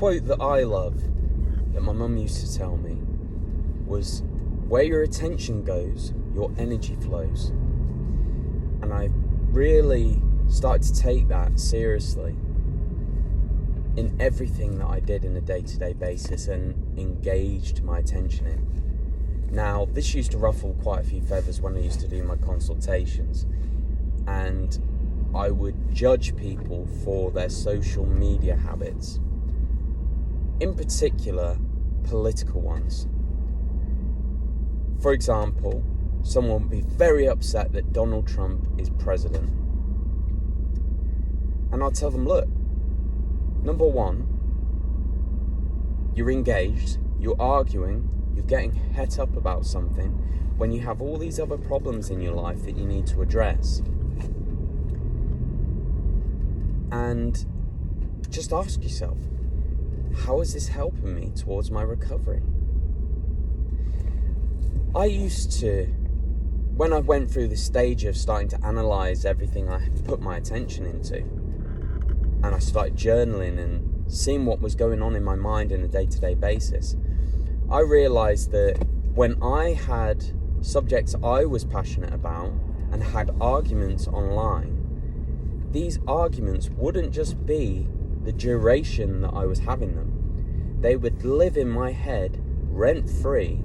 quote that I love, that my mum used to tell me, was, where your attention goes, your energy flows. And I really started to take that seriously in everything that I did in a day-to-day basis and engaged my attention in. Now, this used to ruffle quite a few feathers when I used to do my consultations, and I would judge people for their social media habits, in particular political ones. For example, someone would be very upset that Donald Trump is president, and I'll tell them, look, number one, you're engaged, you're arguing, you're getting het up about something when you have all these other problems in your life that you need to address. And just ask yourself, how is this helping me towards my recovery? I used to, when I went through the stage of starting to analyse everything I put my attention into, and I started journaling and seeing what was going on in my mind on a day-to-day basis, I realised that when I had subjects I was passionate about and had arguments online, these arguments wouldn't just be the duration that I was having them. They would live in my head rent-free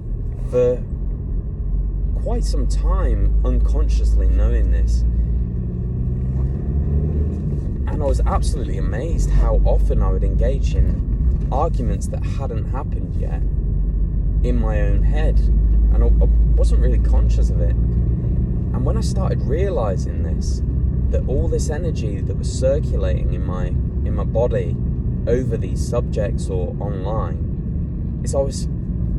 for quite some time, unconsciously knowing this. And I was absolutely amazed how often I would engage in arguments that hadn't happened yet in my own head. And I wasn't really conscious of it. And when I started realising this, that all this energy that was circulating in my body over these subjects or online, is I was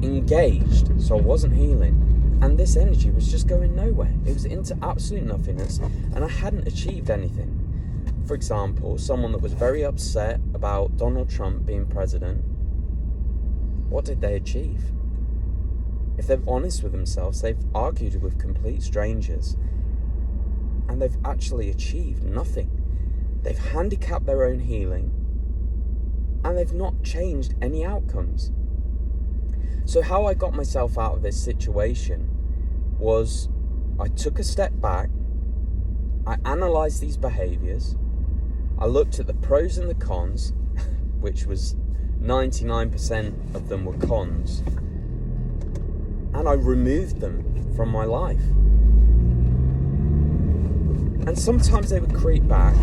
engaged, so I wasn't healing, and this energy was just going nowhere. It was into absolute nothingness, and I hadn't achieved anything. For example, someone that was very upset about Donald Trump being president, what did they achieve? If they're honest with themselves, they've argued with complete strangers, and they've actually achieved nothing. They've handicapped their own healing, and they've not changed any outcomes. So how I got myself out of this situation was, I took a step back, I analysed these behaviours, I looked at the pros and the cons, which was 99% of them were cons, and I removed them from my life. And sometimes they would creep back,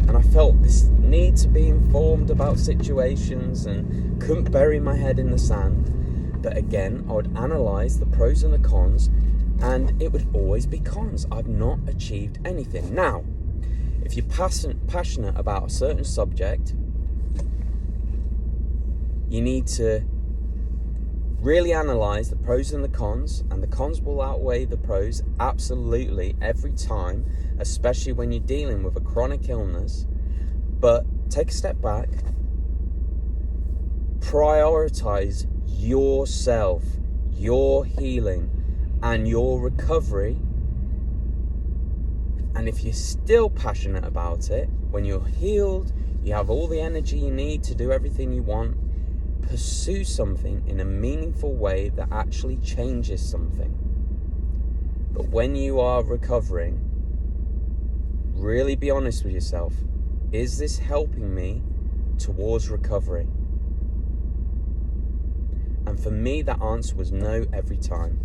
and I felt this need to be informed about situations and couldn't bury my head in the sand. But again, I would analyse the pros and the cons, and it would always be cons. I've not achieved anything. Now, if you're passionate about a certain subject, you need to really analyse the pros and the cons, and the cons will outweigh the pros absolutely every time, especially when you're dealing with a chronic illness. But take a step back, prioritise yourself, your healing and your recovery. And if you're still passionate about it, when you're healed, you have all the energy you need to do everything you want, pursue something in a meaningful way that actually changes something. But when you are recovering, really be honest with yourself. Is this helping me towards recovery? And for me, that answer was no every time.